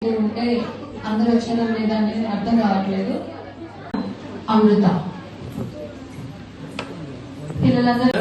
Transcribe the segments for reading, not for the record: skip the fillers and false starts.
ఉంటే అందరూ అక్షరం లేదా అనేది అర్థం కావట్లేదు. అమృత పిల్లలందరూ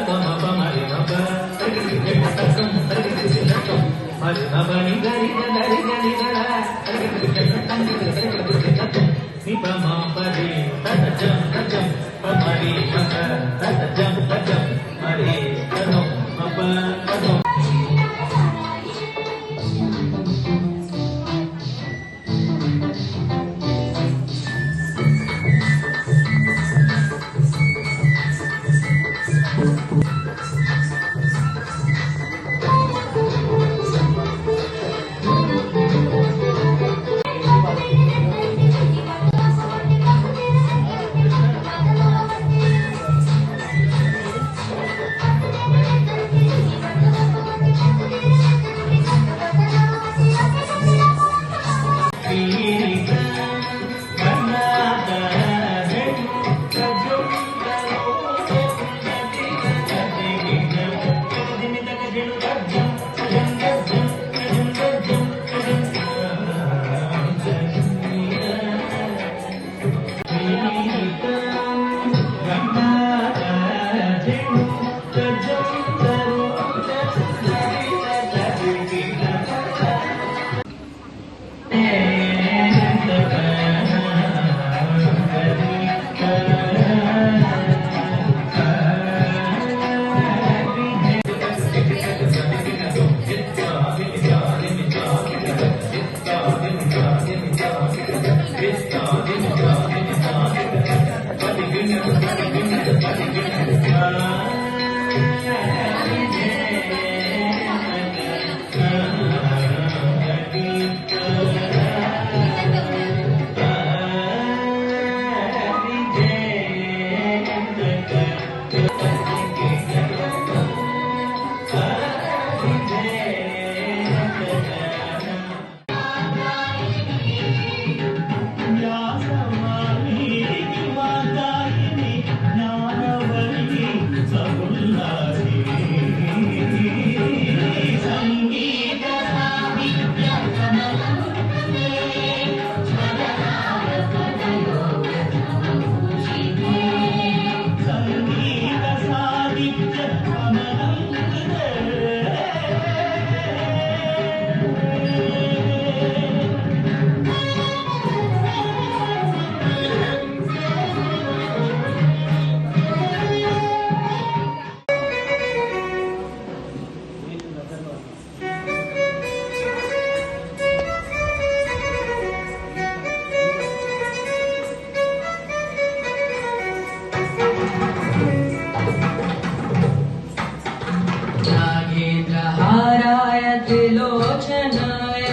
त्रिलोचनाय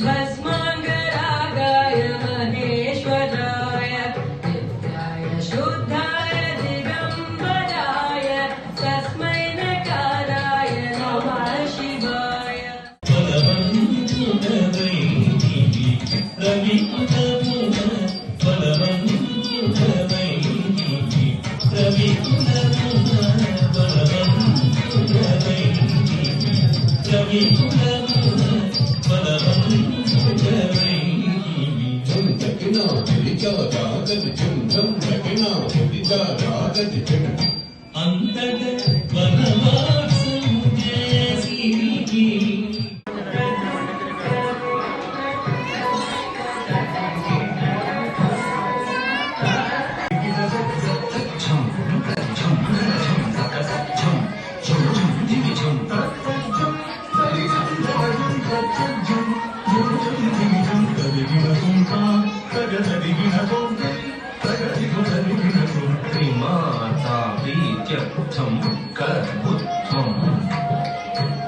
भस्माङ्गरागाय महेश्वराय नित्याय शुद्धाय दिगम्बराय तस्मै नकाराय नमः शिवाय।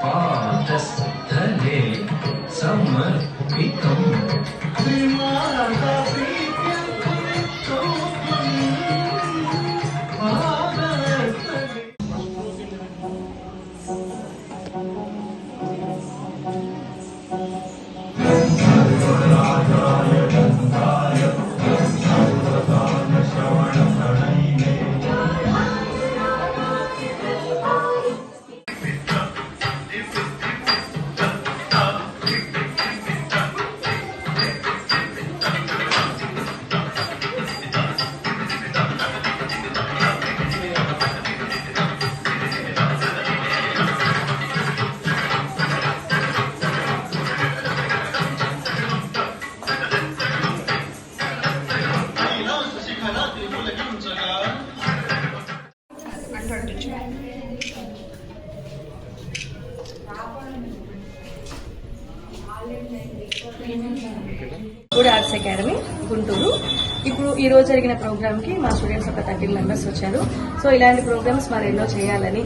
पादस्थले समर्पितम् గుడ్ ఆర్ట్స్ అకాడమీ గుంటూరు. ఇప్పుడు ఈ రోజు జరిగిన ప్రోగ్రామ్కి మా స్టూడెంట్స్ ఒక 13 మెంబర్స్ వచ్చారు. సో ఇలాంటి ప్రోగ్రామ్స్ మరెన్నో చేయాలని,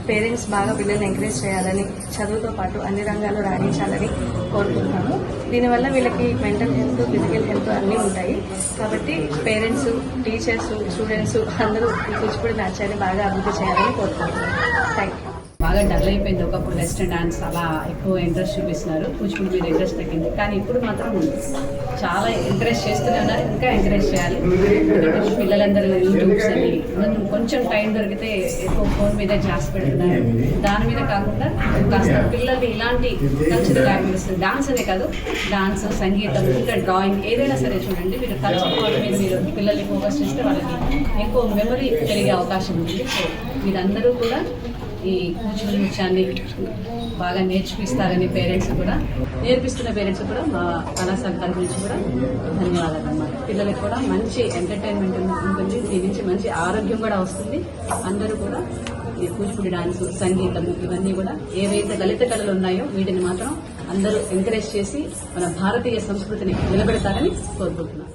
పేరెంట్స్ బాగా పిల్లల్ని ఎంకరేజ్ చేయాలని, చదువుతో పాటు అన్ని రంగాల్లో రాణించాలని కోరుకుంటున్నాము. దీనివల్ల వీళ్ళకి మెంటల్ హెల్త్, ఫిజికల్ హెల్త్ అన్నీ ఉంటాయి. కాబట్టి పేరెంట్స్, టీచర్స్, స్టూడెంట్స్ అందరూ కూచిపూడి నాట్యాన్ని బాగా అభివృద్ధి చేయాలని కోరుకుంటున్నాము. Thank you. బాగా డల్ అయిపోయింది. ఒకప్పుడు వెస్టర్న్ డాన్స్ అలా ఎక్కువ ఇంట్రెస్ట్ చూపిస్తున్నారు, కూచిపూడి మీద ఇంట్రెస్ట్ తగ్గింది. కానీ ఇప్పుడు మాత్రం చాలా ఎంకరేజ్ చేస్తూనే ఉన్నారు, ఇంకా ఎంకరేజ్ చేయాలి. కొంచెం పిల్లలందరూ యూట్యూబ్స్ అని కొంచెం టైం దొరికితే ఎక్కువ ఫోన్ మీద క్లాస్ పెడుతున్నారు. దాని మీద కాకుండా కాస్త పిల్లలకి ఇలాంటి కల్చరల్ యాక్టివిటీస్, డాన్స్ అనే కాదు, డాన్స్, సంగీతం, ఇంకా డ్రాయింగ్ ఏదైనా సరే చూడండి, మీరు కల్చర్ వాటి మీద మీరు పిల్లల్ని ఫోకస్ చేస్తే వాళ్ళకి ఎక్కువ మెమరీ పెరిగే అవకాశం ఉంది. సో మీరందరూ కూడా ఈ కూచిపూడి నృత్యాన్ని బాగా నేర్పిస్తున్న పేరెంట్స్ కూడా మా కళాశాల తరఫు నుంచి కూడా ధన్యవాదాలు అన్నమాట. పిల్లలకు కూడా మంచి ఎంటర్టైన్మెంట్ ఉంటుంది, దీని నుంచి మంచి ఆరోగ్యం కూడా వస్తుంది. అందరూ కూడా ఈ కూచిపూడి డాన్స్, సంగీతం ఇవన్నీ కూడా ఏవైతే లలిత కళలు ఉన్నాయో వీటిని మాత్రం అందరూ ఎంకరేజ్ చేసి మన భారతీయ సంస్కృతిని నిలబెడతారని కోరుకుంటున్నాను.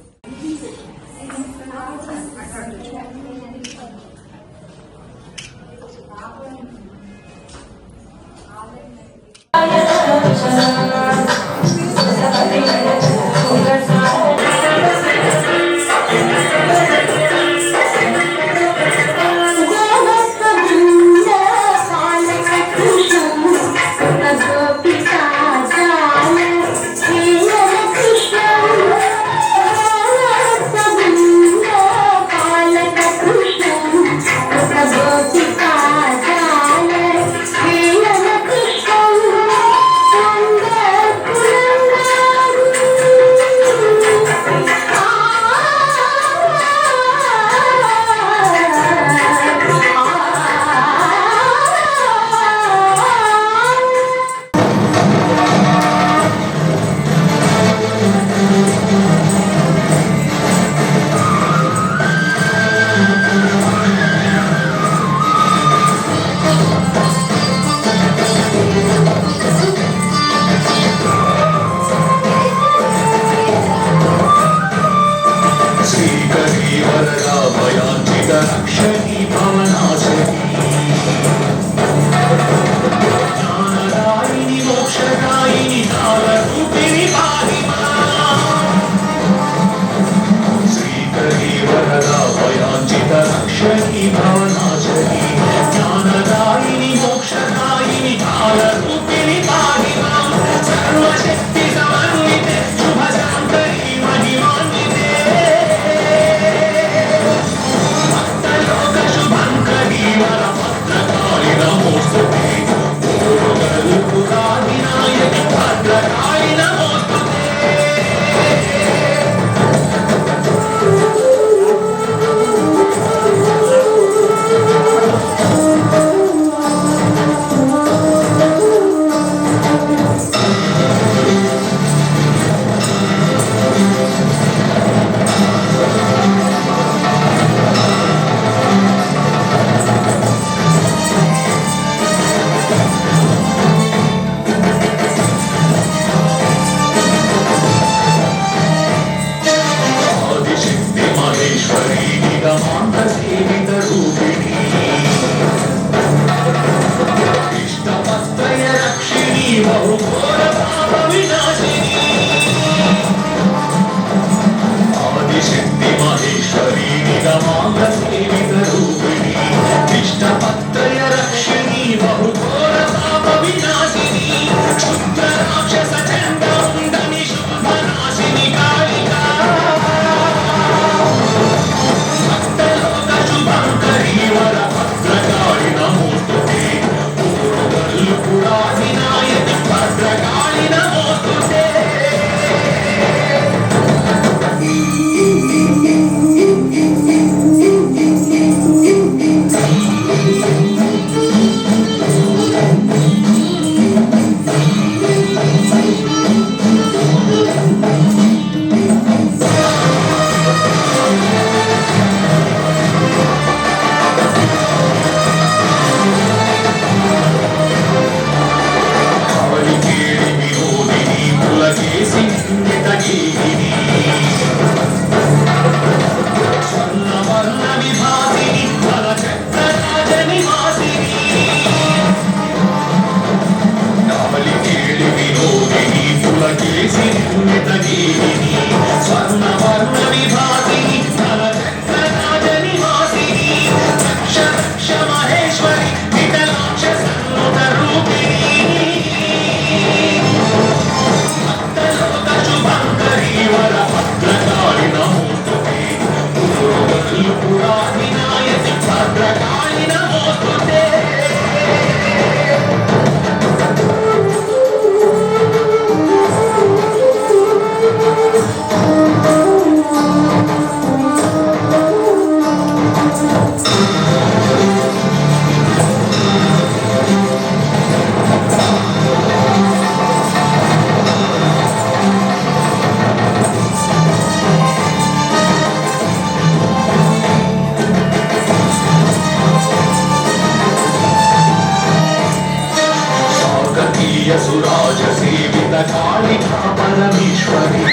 सुराज सेवित कालिका परमेश्वरी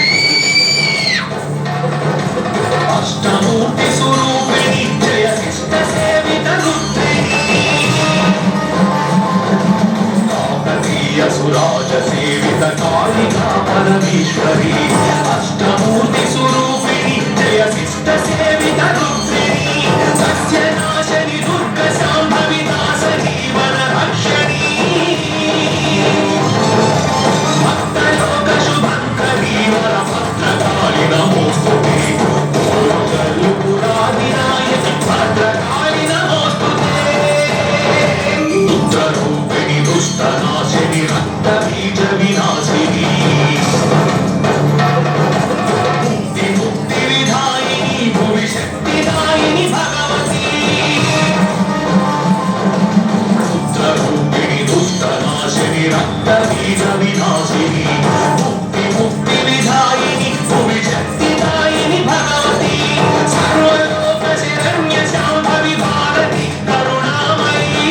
अष्टमूर्ति स्वरूपिणी जय शिष्ट सेवित रुद्रिणी काकतीय सुराज सेवित कालिका परमेश्वरी अष्टमूर्ति स्वरूपिणी जय शिष्ट सेवित रुद्रिणी सस्यनाशनि दुर्ग शाम्भवी नाशनी वन रक्षणी दुष्टनाशिनी रक्तबीज विनाशिनी मुक्ति विधायिनी भुवि शक्तिदायिनी भगवती पुत्ररूपिणी दुष्टनाशिनी रक्तबीज विनाशिनी मुक्ति विधायिनी भुवि शक्तिदायिनी भगवती सर्वलोक शरण्य शाम्भवी भारती करुणामयी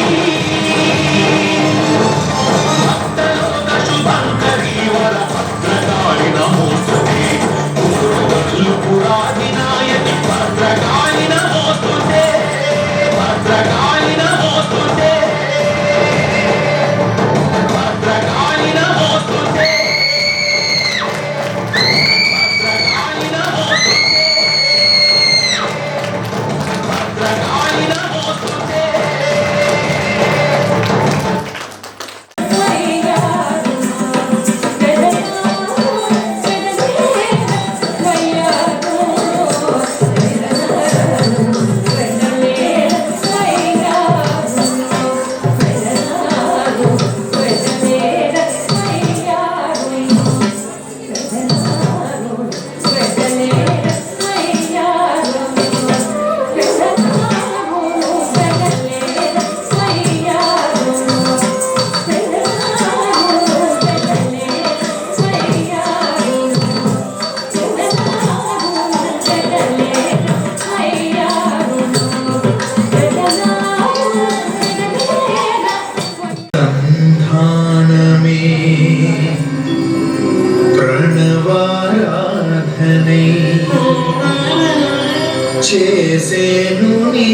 చేసేను నీ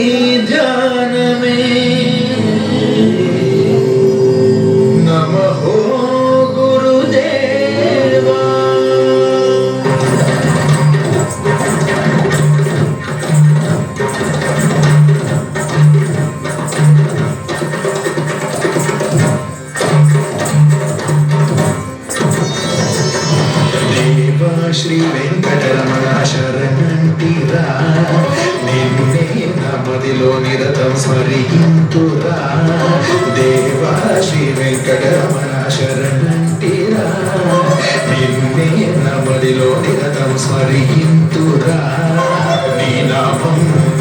ధ్యానమే నమః గురుదేవా దేవా శ్రీ వెంకటరమణ శరణంటిరా నిన్నే నమదిలో నిరతం స్మరింతురా దేవా శ్రీ వెంకటరమణ శరణంటిరా నిన్నే నమదిలో నిరతం స్మరింతురా నీ నామం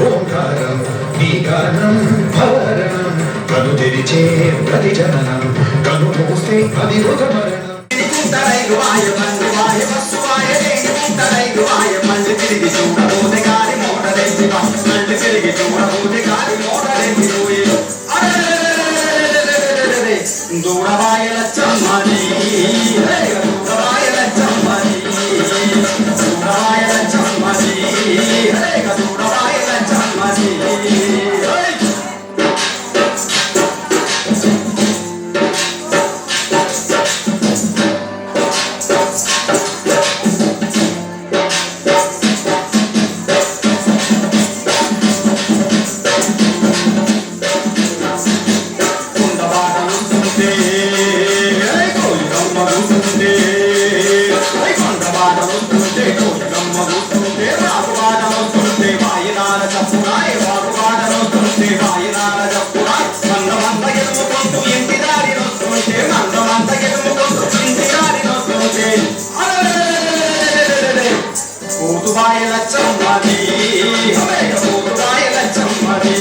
ఓంకారం నీ గానం భవరణం కను తెరిచే ప్రతి జననం కను మూస్తే అది ఒక మరణం దూడవాయల చమ్మని దూడవాయల చమ్మని దూడవాయల చమ్మని దూడవాయల చమ్మని పూతువాయల చమ్మది పూతువాయల చమ్మది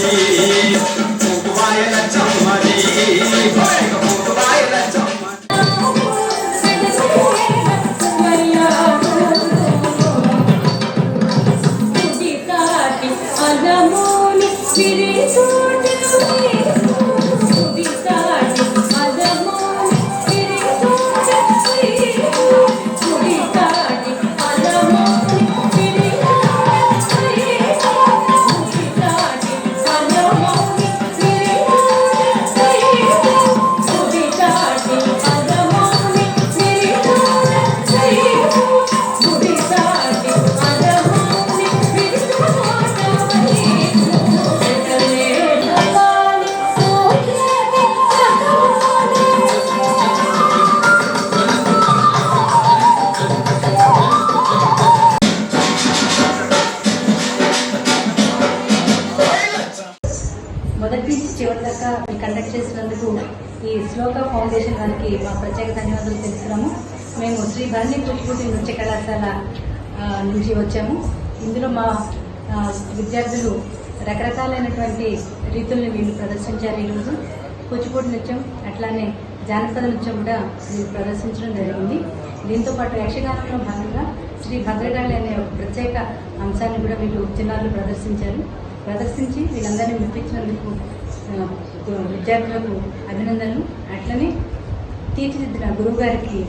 పూతువాయల చమ్మది పూతువాయల మొదటి నుంచి చివరి దాకా కండక్ట్ చేసినందుకు ఈ శ్లోక ఫౌండేషన్ వారికి మా ప్రత్యేక ధన్యవాదాలు తెలుపుతున్నాము. మేము శ్రీ భరణి కూచిపూడి నృత్య కళాశాల నుంచి వచ్చాము. ఇందులో మా విద్యార్థులు రకరకాలైనటువంటి రీతుల్ని వీళ్ళు ప్రదర్శించారు. ఈరోజు కూచిపూడి నృత్యం అట్లానే జానపద నృత్యం కూడా వీళ్ళు ప్రదర్శించడం జరిగింది. దీంతోపాటు యక్షగానంలో భాగంగా శ్రీ భద్రకాళి అనే ఒక ప్రత్యేక అంశాన్ని కూడా వీళ్ళు చిన్నారులు ప్రదర్శించి వీళ్ళందరినీ మెప్పించినందుకు విద్యార్థులకు అభినందనలు. అట్లనే తీర్చిదిద్దిన గురువు గారికి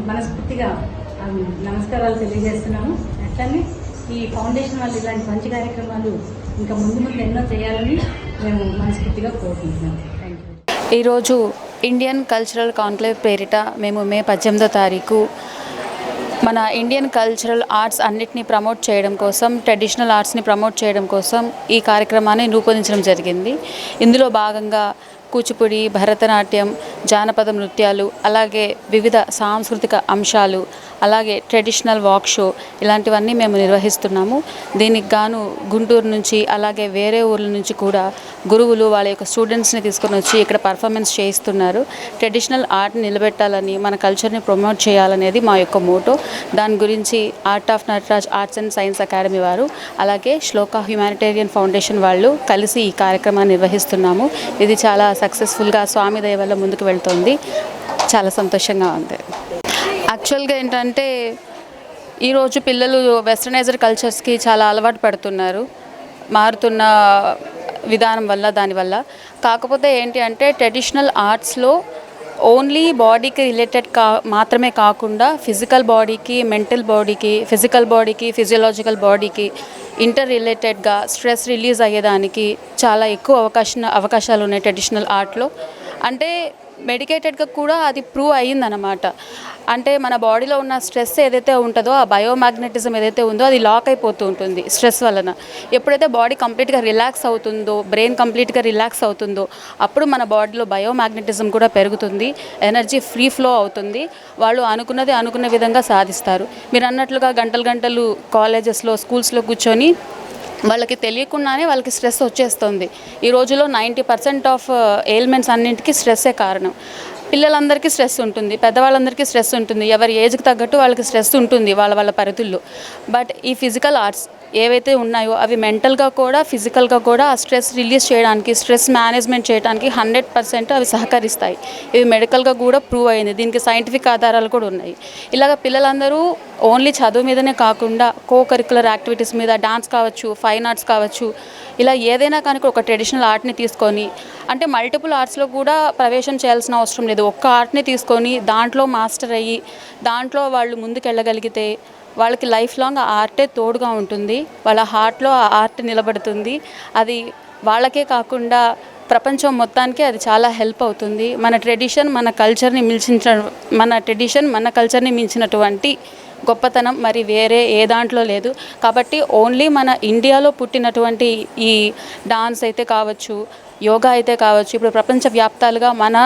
మనస్ఫూర్తిగా నమస్కారాలు తెలియజేస్తున్నాము. అట్లనే ఈ ఫౌండేషన్ వాళ్ళు ఇలాంటి మంచి కార్యక్రమాలు ఇంకా ముందు ఎన్నో చేయాలని మేము మనస్ఫూర్తిగా కోరుకుంటున్నాము. Thank you. ఈరోజు ఇండియన్ కల్చరల్ కాన్క్లేవ్ పేరిట మేము మే 18వ తారీఖు మన ఇండియన్ కల్చరల్ ఆర్ట్స్ అన్నిటినీ ప్రమోట్ చేయడం కోసం, ట్రెడిషనల్ ఆర్ట్స్ని ప్రమోట్ చేయడం కోసం ఈ కార్యక్రమాన్ని రూపొందించడం జరిగింది. ఇందులో భాగంగా కూచిపూడి, భరతనాట్యం, జానపద నృత్యాలు, అలాగే వివిధ సాంస్కృతిక అంశాలు, అలాగే ట్రెడిషనల్ వాక్ షో ఇలాంటివన్నీ మేము నిర్వహిస్తున్నాము. దీనికి గాను గుంటూరు నుంచి అలాగే వేరే ఊర్ల నుంచి కూడా గురువులు వాళ్ళ యొక్క స్టూడెంట్స్ని తీసుకొని వచ్చి ఇక్కడ పర్ఫార్మెన్స్ చేయిస్తున్నారు. ట్రెడిషనల్ ఆర్ట్ని నిలబెట్టాలని, మన కల్చర్ని ప్రమోట్ చేయాలనేది మా యొక్క మోటో. దాని గురించి art of Nataraj arts and science academy వారు అలాగే శ్లోక హ్యుమానిటేరియన్ ఫౌండేషన్ వాళ్ళు కలిసి ఈ కార్యక్రమాన్ని నిర్వహిస్తున్నాము. ఇది చాలా సక్సెస్ఫుల్గా స్వామి దయ వల్ల ముందుకు వెళ్తుంది. చాలా సంతోషంగా ఉంది. యాక్చువల్గా ఏంటంటే ఈరోజు పిల్లలు వెస్టర్నైజ్డ్ కల్చర్స్కి చాలా అలవాటు పడుతున్నారు, మారుతున్న విధానం వల్ల, దానివల్ల. కాకపోతే ఏంటి అంటే ట్రెడిషనల్ ఆర్ట్స్లో ఓన్లీ బాడీకి రిలేటెడ్ మాత్రమే కాకుండా ఫిజికల్ బాడీకి, మెంటల్ బాడీకి, ఫిజియలాజికల్ బాడీకి ఇంటర్ రిలేటెడ్గా స్ట్రెస్ రిలీజ్ అయ్యేదానికి చాలా ఎక్కువ అవకాశాలు ఉన్నాయి ట్రెడిషనల్ ఆర్ట్లో. అంటే మెడికేటెడ్గా కూడా అది ప్రూవ్ అయ్యిందన్నమాట. అంటే మన బాడీలో ఉన్న స్ట్రెస్ ఏదైతే ఉంటుందో, ఆ బయోమాగ్నెటిజం ఏదైతే ఉందో అది లాక్ అయిపోతూ ఉంటుంది స్ట్రెస్ వలన. ఎప్పుడైతే బాడీ కంప్లీట్గా రిలాక్స్ అవుతుందో, బ్రెయిన్ కంప్లీట్గా రిలాక్స్ అవుతుందో, అప్పుడు మన బాడీలో బయోమాగ్నెటిజం కూడా పెరుగుతుంది, ఎనర్జీ ఫ్రీ ఫ్లో అవుతుంది. వాళ్ళు అనుకున్న విధంగా సాధిస్తారు. మీరు అన్నట్లుగా గంటలు కాలేజెస్లో, స్కూల్స్లో కూర్చొని వాళ్ళకి తెలియకుండానే వాళ్ళకి స్ట్రెస్ వచ్చేస్తుంది. ఈ రోజులో 90% ఆఫ్ ఎయిల్మెంట్స్ అన్నింటికీ స్ట్రెస్సే కారణం. పిల్లలందరికీ స్ట్రెస్ ఉంటుంది, పెద్దవాళ్ళందరికీ స్ట్రెస్ ఉంటుంది, ఎవరి ఏజ్కి తగ్గట్టు వాళ్ళకి స్ట్రెస్ ఉంటుంది వాళ్ళ పరిధుల్లో. బట్ ఈ ఫిజికల్ ఆర్ట్స్ ఏవైతే ఉన్నాయో అవి మెంటల్గా కూడా, ఫిజికల్గా కూడా ఆ స్ట్రెస్ రిలీజ్ చేయడానికి, స్ట్రెస్ మేనేజ్మెంట్ చేయడానికి 100% అవి సహకరిస్తాయి. ఇవి మెడికల్గా కూడా ప్రూవ్ అయింది. దీనికి సైంటిఫిక్ ఆధారాలు కూడా ఉన్నాయి. ఇలాగ పిల్లలందరూ ఓన్లీ చదువు మీదనే కాకుండా కరిక్యులర్ యాక్టివిటీస్ మీద, డాన్స్ కావచ్చు, ఫైన్ ఆర్ట్స్ కావచ్చు, ఇలా ఏదైనా కానీ ఒక ట్రెడిషనల్ ఆర్ట్ని తీసుకొని, అంటే మల్టిపుల్ ఆర్ట్స్లో కూడా ప్రవేశం చేయాల్సిన అవసరం లేదు. ఒక్క ఆర్ట్ని తీసుకొని దాంట్లో మాస్టర్ అయ్యి దాంట్లో వాళ్ళు ముందుకెళ్ళగలిగితే వాళ్ళకి లైఫ్ లాంగ్ ఆ ఆర్టే తోడుగా ఉంటుంది. వాళ్ళ హార్ట్లో ఆ ఆర్ట్ నిలబడుతుంది. అది వాళ్ళకే కాకుండా ప్రపంచం మొత్తానికి అది చాలా హెల్ప్ అవుతుంది. మన ట్రెడిషన్ మన కల్చర్ని మించినటువంటి గొప్పతనం మరి వేరే ఏ దాంట్లో లేదు. కాబట్టి ఓన్లీ మన ఇండియాలో పుట్టినటువంటి ఈ డాన్స్ అయితే కావచ్చు, యోగా అయితే కావచ్చు, ఇప్పుడు ప్రపంచవ్యాప్తాలుగా మన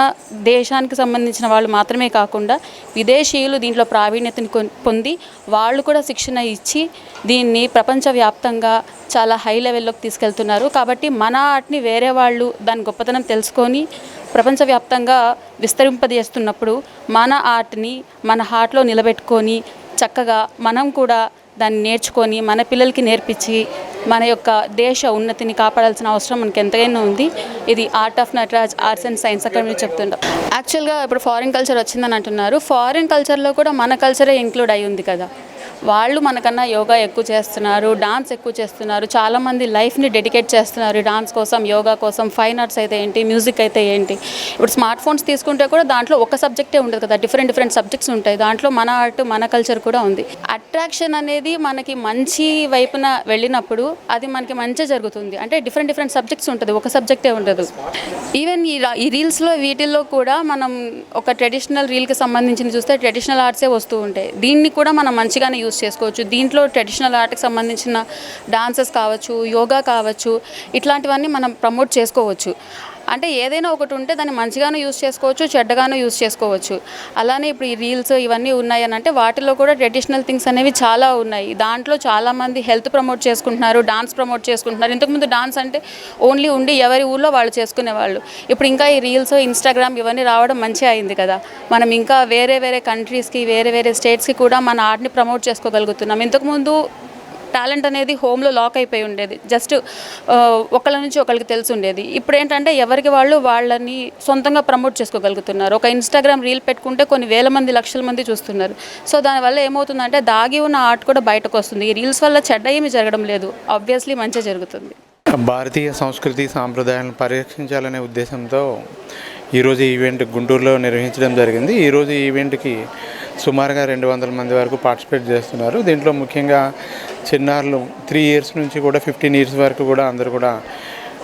దేశానికి సంబంధించిన వాళ్ళు మాత్రమే కాకుండా విదేశీయులు దీంట్లో ప్రావీణ్యతని పొంది వాళ్ళు కూడా శిక్షణ ఇచ్చి దీన్ని ప్రపంచవ్యాప్తంగా చాలా హై లెవెల్లోకి తీసుకెళ్తున్నారు. కాబట్టి మన ఆర్ట్ని వేరే వాళ్ళు దాని గొప్పతనం తెలుసుకొని ప్రపంచవ్యాప్తంగా విస్తరింపజేస్తున్నప్పుడు మన ఆర్ట్ని మన హార్ట్లో నిలబెట్టుకొని చక్కగా మనం కూడా దాన్ని నేర్చుకొని మన పిల్లలకి నేర్పించి మన యొక్క దేశ ఉన్నతిని కాపాడాల్సిన అవసరం మనకి ఎంతైనా ఉంది. ఇది art of Nataraj arts and science academy చెప్తుంటాం. యాక్చువల్గా ఇప్పుడు ఫారిన్ కల్చర్ వచ్చిందని అంటున్నారు. ఫారిన్ కల్చర్లో కూడా మన కల్చరే ఇంక్లూడ్ అయి ఉంది కదా. వాళ్ళు మనకన్నా యోగా ఎక్కువ చేస్తున్నారు, డాన్స్ ఎక్కువ చేస్తున్నారు, చాలామంది లైఫ్ని డెడికేట్ చేస్తున్నారు డాన్స్ కోసం, యోగా కోసం. ఫైన్ ఆర్ట్స్ అయితే ఏంటి, మ్యూజిక్ అయితే ఏంటి. ఇప్పుడు స్మార్ట్ ఫోన్స్ తీసుకుంటే కూడా దాంట్లో ఒక సబ్జెక్టే ఉండదు కదా, డిఫరెంట్ సబ్జెక్ట్స్ ఉంటాయి. దాంట్లో మన ఆర్ట్ మన కల్చర్ కూడా ఉంది. అట్రాక్షన్ అనేది మనకి మంచి వైపున వెళ్ళినప్పుడు అది మనకి మంచి జరుగుతుంది. అంటే డిఫరెంట్ సబ్జెక్ట్స్ ఉంటుంది, ఒక సబ్జెక్టే ఉండదు. ఈవెన్ ఈ రీల్స్లో వీటిల్లో కూడా మనం ఒక ట్రెడిషనల్ రీల్కి సంబంధించిన చూస్తే ట్రెడిషనల్ ఆర్ట్సే వస్తూ ఉంటాయి. దీన్ని కూడా మనం మంచిగానే యూజ్ చేసుకోవచ్చు. దీంట్లో ట్రెడిషనల్ ఆర్ట్కి సంబంధించిన డాన్సెస్ కావచ్చు, యోగా కావచ్చు, ఇట్లాంటివన్నీ మనం ప్రమోట్ చేసుకోవచ్చు. అంటే ఏదైనా ఒకటి ఉంటే దాన్ని మంచిగానూ యూజ్ చేసుకోవచ్చు, చెడ్డగానూ యూజ్ చేసుకోవచ్చు. అలానే ఇప్పుడు ఈ రీల్స్ ఇవన్నీ ఉన్నాయని అంటే వాటిలో కూడా ట్రెడిషనల్ థింగ్స్ అనేవి చాలా ఉన్నాయి. దాంట్లో చాలామంది హెల్త్ ప్రమోట్ చేసుకుంటున్నారు, డాన్స్ ప్రమోట్ చేసుకుంటున్నారు. ఇంతకుముందు డాన్స్ అంటే ఓన్లీ ఉండి ఎవరి ఊళ్ళో వాళ్ళు చేసుకునేవాళ్ళు. ఇప్పుడు ఇంకా ఈ రీల్స్, ఇన్స్టాగ్రామ్ ఇవన్నీ రావడం మంచిగా అయింది కదా. మనం ఇంకా వేరే కంట్రీస్కి, వేరే స్టేట్స్కి కూడా మన ఆర్ట్ని ప్రమోట్ చేసుకోగలుగుతున్నాం. ఇంతకుముందు టాలెంట్ అనేది హోమ్లో లాక్ అయిపోయి ఉండేది, జస్ట్ ఒకళ్ళ నుంచి ఒకరికి తెలిసి ఉండేది. ఇప్పుడు ఏంటంటే ఎవరికి వాళ్ళు వాళ్ళని సొంతంగా ప్రమోట్ చేసుకోగలుగుతున్నారు. ఒక ఇన్స్టాగ్రామ్ రీల్ పెట్టుకుంటే కొన్ని వేల మంది, లక్షల మంది చూస్తున్నారు. సో దానివల్ల ఏమవుతుందంటే దాగి ఉన్న ఆర్ట్ కూడా బయటకు వస్తుంది. ఈ రీల్స్ వల్ల చెడ్డ ఏమీ జరగడం లేదు, ఆబ్వియస్లీ మంచిగా జరుగుతుంది. భారతీయ సంస్కృతి సాంప్రదాయాలను పరిరక్షించాలనే ఉద్దేశంతో ఈరోజు ఈవెంట్ గుంటూరులో నిర్వహించడం జరిగింది. ఈరోజు ఈ ఈవెంట్కి సుమారుగా 200 మంది వరకు పార్టిసిపేట్ చేస్తున్నారు. దీంట్లో ముఖ్యంగా చిన్నారులు 3 years నుంచి కూడా 15 years వరకు కూడా అందరూ కూడా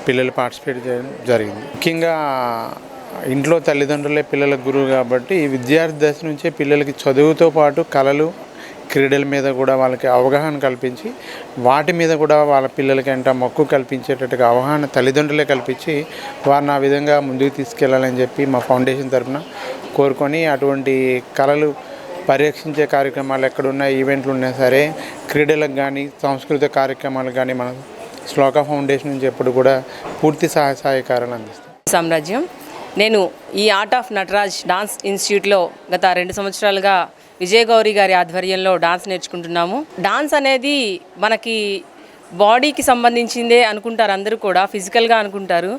పిల్లలు పార్టిసిపేట్ చేయడం జరిగింది. ముఖ్యంగా ఇంట్లో తల్లిదండ్రులే పిల్లలకు గురువు కాబట్టి ఈ విద్యార్థి దశ నుంచే పిల్లలకి చదువుతో పాటు కళలు, క్రీడల మీద కూడా వాళ్ళకి అవగాహన కల్పించి వాటి మీద కూడా వాళ్ళ పిల్లలకి మక్కువ కల్పించేటట్టుగా అవగాహన తల్లిదండ్రులే కల్పించి వారిని ఆ విధంగా ముందుకు తీసుకెళ్లాలని చెప్పి మా ఫౌండేషన్ తరఫున కోరుకొని అటువంటి కళలు పరిరక్షించే కార్యక్రమాలు ఎక్కడున్నా, ఈవెంట్లు ఉన్నా సరే, క్రీడలకు కానీ సాంస్కృతిక కార్యక్రమాలకు కానీ మన శ్లోక ఫౌండేషన్ నుంచి ఎప్పుడు కూడా పూర్తి సహాయకారాలు అందిస్తాం. సామ్రాజ్యం. నేను ఈ ఆర్ట్ ఆఫ్ నటరాజ్ డాన్స్ ఇన్స్టిట్యూట్లో గత 2 సంవత్సరాలుగా విజయగౌరి గారి ఆధ్వర్యంలో డాన్స్ నేర్చుకుంటున్నాము. డాన్స్ అనేది మనకి బాడీకి సంబంధించిందే అనుకుంటారు అందరూ కూడా, ఫిజికల్గా అనుకుంటారు.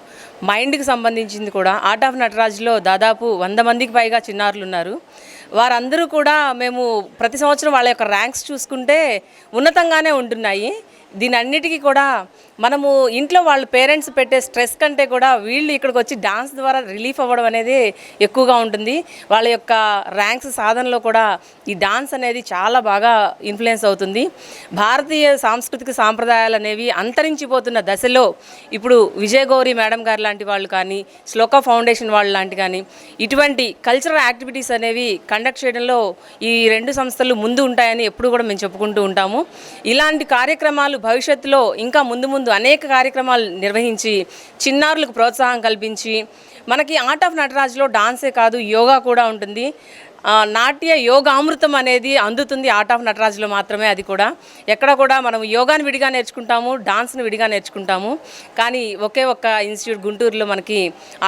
మైండ్కి సంబంధించింది కూడా. ఆర్ట్ ఆఫ్ నటరాజ్లో దాదాపు 100 మందికి పైగా చిన్నారులు ఉన్నారు. వారందరూ కూడా మేము ప్రతి సంవత్సరం వాళ్ళ యొక్క ర్యాంక్స్ చూసుకుంటే ఉన్నతంగానే ఉంటున్నాయి. దీని అన్నిటికీ కూడా మనము ఇంట్లో వాళ్ళ పేరెంట్స్ పెట్టే స్ట్రెస్ కంటే కూడా వీళ్ళు ఇక్కడికి వచ్చి డాన్స్ ద్వారా రిలీఫ్ అవ్వడం అనేది ఎక్కువగా ఉంటుంది. వాళ్ళ యొక్క ర్యాంక్స్ సాధనలో కూడా ఈ డాన్స్ అనేది చాలా బాగా ఇన్ఫ్లుయెన్స్ అవుతుంది. భారతీయ సాంస్కృతిక సాంప్రదాయాలు అనేవి అంతరించిపోతున్న దశలో ఇప్పుడు విజయగౌరి మేడం గారు లాంటి వాళ్ళు కానీ, శ్లోక ఫౌండేషన్ వాళ్ళు లాంటి కానీ ఇటువంటి కల్చరల్ యాక్టివిటీస్ అనేవి కండక్ట్ చేయడంలో ఈ 2 సంస్థలు ముందు ఉంటాయని ఎప్పుడు కూడా మేము చెప్పుకుంటూ ఉంటాము. ఇలాంటి కార్యక్రమాలు భవిష్యత్తులో ఇంకా ముందు అనేక కార్యక్రమాలు నిర్వహించి చిన్నారులకు ప్రోత్సాహం కల్పించి, మనకి ఆర్ట్ ఆఫ్ నటరాజ్లో డాన్సే కాదు యోగా కూడా ఉంటుంది. నాట్య యోగామృతం అనేది అందుతుంది ఆర్ట్ ఆఫ్ నటరాజ్లో మాత్రమే. అది కూడా ఎక్కడ కూడా మనం యోగాని విడిగా నేర్చుకుంటాము, డాన్స్ని విడిగా నేర్చుకుంటాము. కానీ ఒకే ఒక్క ఇన్స్టిట్యూట్ గుంటూరులో మనకి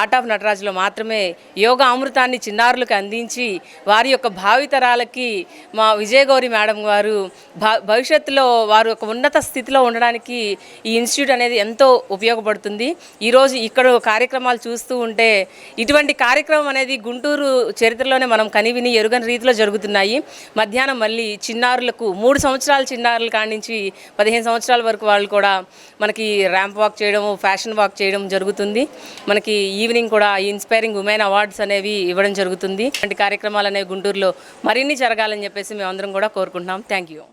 ఆర్ట్ ఆఫ్ నటరాజ్లో మాత్రమే యోగా అమృతాన్ని చిన్నారులకు అందించి వారి యొక్క భావితరాలకి మా విజయగౌరి మేడం గారు భవిష్యత్తులో వారు ఒక ఉన్నత స్థితిలో ఉండడానికి ఈ ఇన్స్టిట్యూట్ అనేది ఎంతో ఉపయోగపడుతుంది. ఈరోజు ఇక్కడ కార్యక్రమాలు చూస్తూ ఉంటే ఇటువంటి కార్యక్రమం అనేది గుంటూరు చరిత్రలోనే మనం కనివిని ఎరుగని రీతిలో జరుగుతున్నాయి. మధ్యాహ్నం మళ్ళీ చిన్నారులకు 3 సంవత్సరాల చిన్నారుల కాడి నుంచి 15 సంవత్సరాల వరకు వాళ్ళు కూడా మనకి ర్యాంప్ వాక్ చేయడం, ఫ్యాషన్ వాక్ చేయడం జరుగుతుంది. మనకి ఈవినింగ్ కూడా ఇన్స్పైరింగ్ ఉమెన్ అవార్డ్స్ అనేవి ఇవ్వడం జరుగుతుంది. ఇలాంటి కార్యక్రమాలు అనేవి గుంటూరులో మరిన్ని జరగాలని చెప్పేసి మేమందరం కూడా కోరుకుంటున్నాం. Thank you.